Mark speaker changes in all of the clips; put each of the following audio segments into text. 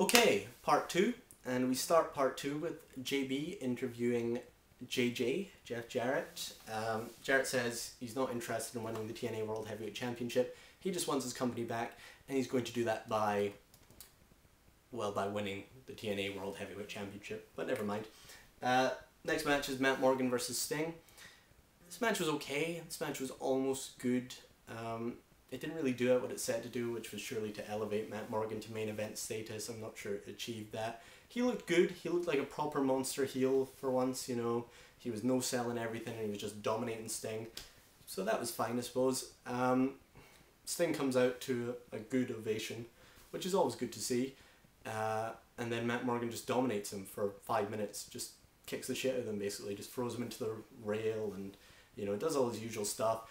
Speaker 1: Okay, part 2, and we start part 2 with JB interviewing Jeff Jarrett. Jarrett says he's not interested in winning the TNA World Heavyweight Championship, he just wants his company back, and he's going to do that by winning the TNA World Heavyweight Championship, but never mind. Next match is Matt Morgan versus Sting. This match was okay, this match was almost good. It didn't really do what it said to do, which was surely to elevate Matt Morgan to main event status. I'm not sure it achieved that. He looked good. He looked like a proper monster heel for once, you know. He was no-selling everything and he was just dominating Sting. So that was fine, I suppose. Sting comes out to a good ovation, which is always good to see. And then Matt Morgan just dominates him for 5 minutes. Just kicks the shit out of him, basically. Just throws him into the rail and, you know, does all his usual stuff.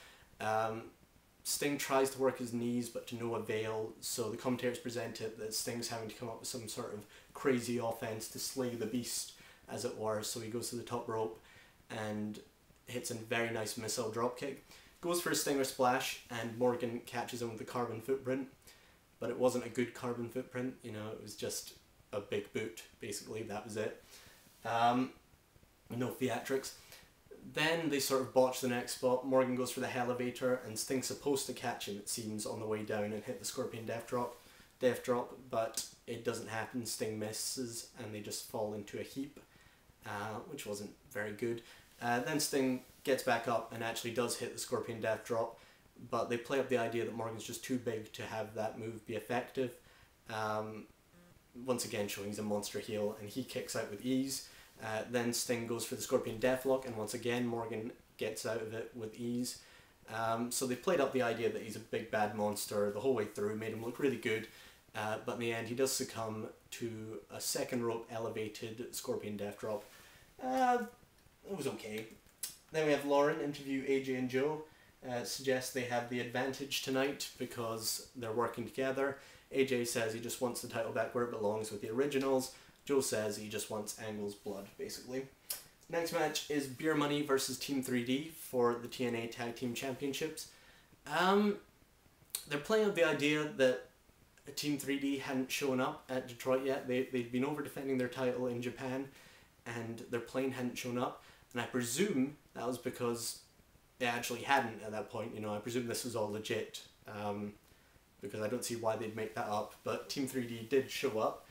Speaker 1: Sting tries to work his knees, but to no avail, so the commentators present it that Sting's having to come up with some sort of crazy offense to slay the beast, as it were. So he goes to the top rope and hits a very nice missile dropkick. Goes for a Stinger Splash, and Morgan catches him with the carbon footprint, but it wasn't a good carbon footprint, you know, it was just a big boot, basically, that was it. No theatrics. Then they sort of botch the next spot. Morgan goes for the Elevator, and Sting's supposed to catch him, it seems, on the way down and hit the Scorpion Death Drop, but it doesn't happen. Sting misses, and they just fall into a heap, which wasn't very good. Then Sting gets back up and actually does hit the Scorpion Death Drop, but they play up the idea that Morgan's just too big to have that move be effective. Once again showing he's a monster heel, and he kicks out with ease. Then Sting goes for the Scorpion Deathlock, and once again Morgan gets out of it with ease. So they played up the idea that he's a big bad monster the whole way through, made him look really good, but in the end he does succumb to a second rope elevated Scorpion Death Drop. It was okay. Then we have Lauren interview AJ and Joe. Suggests they have the advantage tonight because they're working together. AJ says he just wants the title back where it belongs with the originals. Joe says he just wants Angle's blood, basically. Next match is Beer Money versus Team 3D for the TNA Tag Team Championships. They're playing up the idea that Team 3D hadn't shown up at Detroit yet. They'd been over defending their title in Japan, and their plane hadn't shown up. And I presume that was because they actually hadn't at that point. You know, I presume this was all legit, because I don't see why they'd make that up. But Team 3D did show up.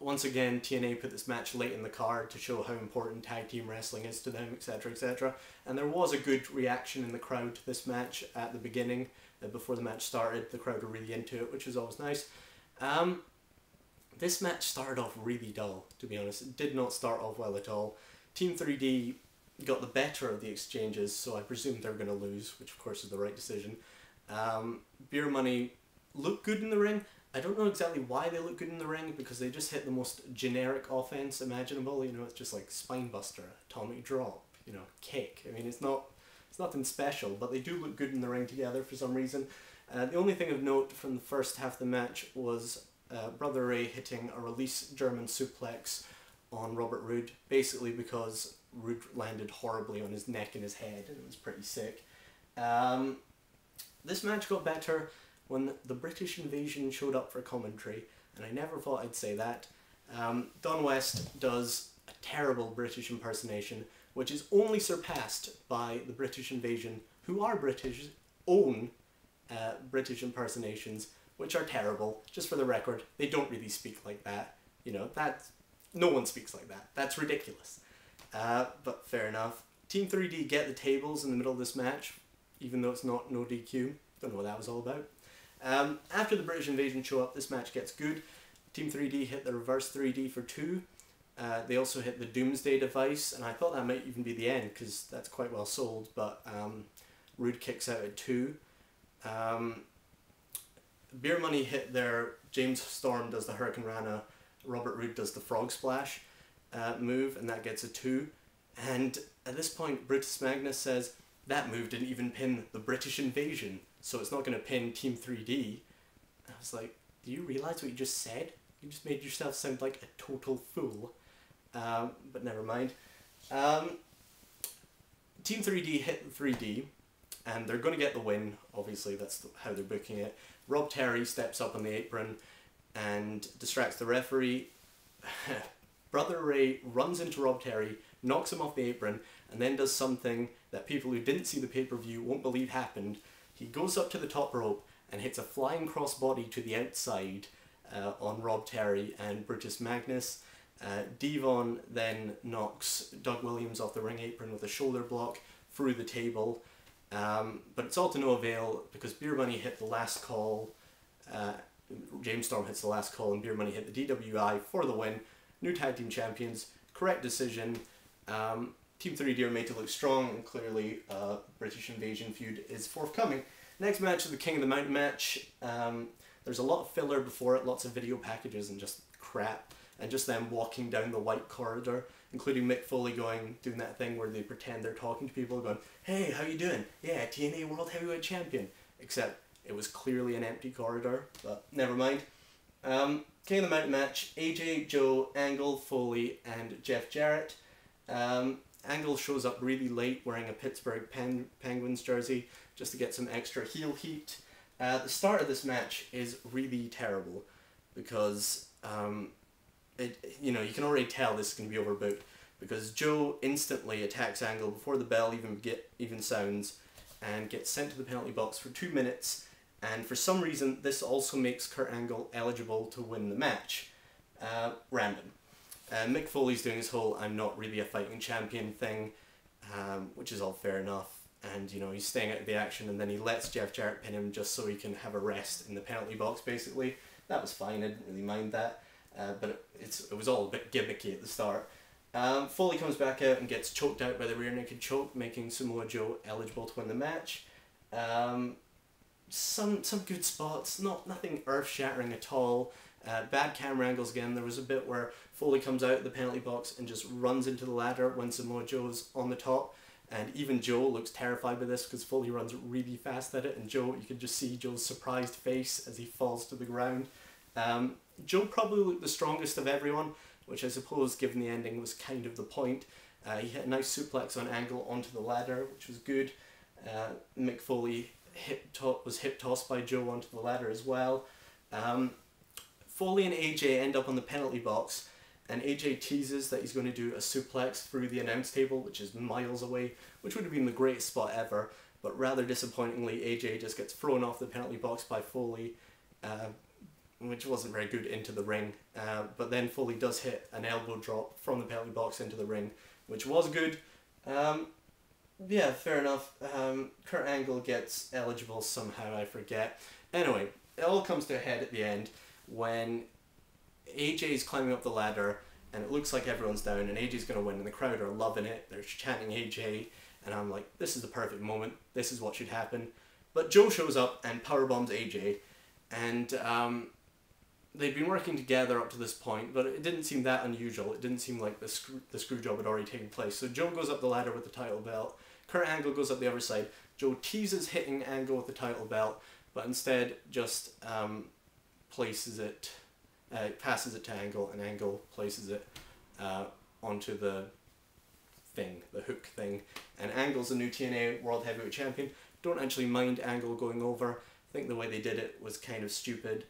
Speaker 1: Once again, TNA put this match late in the card to show how important tag team wrestling is to them, etc, etc. And there was a good reaction in the crowd to this match at the beginning. Before the match started, the crowd were really into it, which was always nice. This match started off really dull, to be honest. It did not start off well at all. Team 3D got the better of the exchanges, so I presumed they were going to lose, which of course is the right decision. Beer Money looked good in the ring. I don't know exactly why they look good in the ring, because they just hit the most generic offense imaginable. You know, it's just like Spinebuster, Atomic Drop, you know, kick. I mean, it's nothing special, but they do look good in the ring together for some reason. The only thing of note from the first half of the match was Brother Ray hitting a release German suplex on Robert Roode, basically because Roode landed horribly on his neck and his head, and it was pretty sick. This match got better when the British Invasion showed up for commentary, and I never thought I'd say that. Don West does a terrible British impersonation, which is only surpassed by the British Invasion, who are British, own British impersonations, which are terrible. Just for the record, they don't really speak like that. You know, no one speaks like that. That's ridiculous. But fair enough. Team 3D get the tables in the middle of this match, even though it's not no DQ. Don't know what that was all about. After the British Invasion show up, this match gets good. Team 3D hit the reverse 3D for 2. They also hit the Doomsday device, and I thought that might even be the end, because that's quite well sold, but Roode kicks out at 2. Beer Money hit their James Storm does the Hurricane Rana, Robert Roode does the Frog Splash move, and that gets a 2. And at this point, Brutus Magnus says, that move didn't even pin the British Invasion, so it's not going to pin Team 3D. I was like, do you realise what you just said? You just made yourself sound like a total fool. But never mind. Team 3D hit the 3D, and they're going to get the win. Obviously, that's how they're booking it. Rob Terry steps up on the apron and distracts the referee. Brother Ray runs into Rob Terry, knocks him off the apron, and then does something that people who didn't see the pay-per-view won't believe happened. He goes up to the top rope and hits a flying crossbody to the outside on Rob Terry and Brutus Magnus. Devon then knocks Doug Williams off the ring apron with a shoulder block through the table. But it's all to no avail because Beer Money hit the last call. James Storm hits the last call and Beer Money hit the DWI for the win. New tag team champions. Correct decision. Team 3D are made to look strong, and clearly British Invasion feud is forthcoming. Next match is the King of the Mountain match. There's a lot of filler before it, lots of video packages and just crap, and just them walking down the white corridor, including Mick Foley doing that thing where they pretend they're talking to people, going, "Hey, how you doing? Yeah, TNA World Heavyweight Champion." Except it was clearly an empty corridor, but never mind. King of the Mountain match, AJ, Joe, Angle, Foley, and Jeff Jarrett. Angle shows up really late wearing a Pittsburgh Penguins jersey just to get some extra heel heat. The start of this match is really terrible because you can already tell this is going to be overbooked because Joe instantly attacks Angle before the bell even sounds and gets sent to the penalty box for 2 minutes, and for some reason this also makes Kurt Angle eligible to win the match. Random. Mick Foley's doing his whole "I'm not really a fighting champion" thing, which is all fair enough, and he's staying out of the action, and then he lets Jeff Jarrett pin him just so he can have a rest in the penalty box basically. That was fine, I didn't really mind that, but it was all a bit gimmicky at the start. Foley comes back out and gets choked out by the rear naked choke, making Samoa Joe eligible to win the match. Some good spots, nothing earth-shattering at all. Bad camera angles again. There was a bit where Foley comes out of the penalty box and just runs into the ladder when Samoa Joe's on the top, and even Joe looks terrified by this because Foley runs really fast at it, and you could just see Joe's surprised face as he falls to the ground. Joe probably looked the strongest of everyone, which I suppose, given the ending, was kind of the point. He hit a nice suplex on Angle onto the ladder, which was good. Mick Foley was hip tossed by Joe onto the ladder as well. Foley and AJ end up on the penalty box, and AJ teases that he's going to do a suplex through the announce table, which is miles away, which would have been the greatest spot ever, but rather disappointingly AJ just gets thrown off the penalty box by Foley, which wasn't very good, into the ring. But then Foley does hit an elbow drop from the penalty box into the ring, which was good. Yeah, fair enough. Kurt Angle gets eligible somehow, I forget. Anyway, it all comes to a head at the end when AJ's climbing up the ladder and it looks like everyone's down and AJ's going to win and the crowd are loving it. They're chanting AJ and I'm like, this is the perfect moment. This is what should happen. But Joe shows up and powerbombs AJ, and they'd been working together up to this point, but it didn't seem that unusual. It didn't seem like the screw job had already taken place. So Joe goes up the ladder with the title belt. Kurt Angle goes up the other side. Joe teases hitting Angle with the title belt, but instead just passes it to Angle, and Angle places it onto the hook thing. And Angle's the new TNA World Heavyweight Champion. Don't actually mind Angle going over. I think the way they did it was kind of stupid.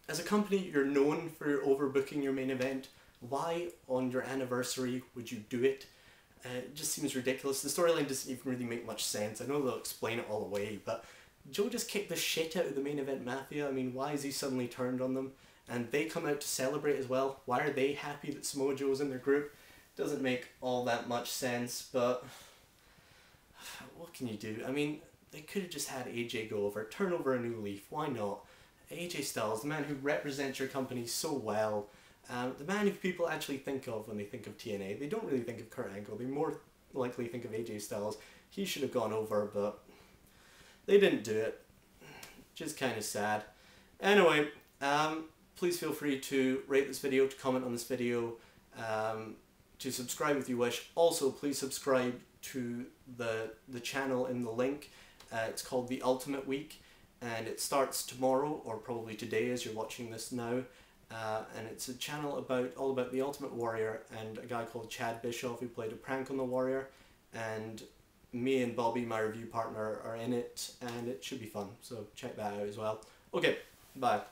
Speaker 1: As a company, you're known for overbooking your main event. Why on your anniversary would you do it? It just seems ridiculous. The storyline doesn't even really make much sense. I know they'll explain it all away, but Joe just kicked the shit out of the main event Mafia. I mean, why is he suddenly turned on them? And they come out to celebrate as well. Why are they happy that Samoa Joe's in their group? Doesn't make all that much sense, but what can you do? I mean, they could have just had AJ go over, turn over a new leaf. Why not? AJ Styles, the man who represents your company so well, the man who people actually think of when they think of TNA. They don't really think of Kurt Angle. They more likely think of AJ Styles. He should have gone over, but they didn't do it. Just kind of sad. Anyway, please feel free to rate this video, to comment on this video, to subscribe if you wish. Also, please subscribe to the channel in the link. It's called The Ultimate Week, and it starts tomorrow, or probably today as you're watching this now. And it's a channel all about the Ultimate Warrior and a guy called Chad Bischoff who played a prank on the Warrior, and me and Bobby, my review partner, are in it, and it should be fun, so check that out as well. Okay, Bye.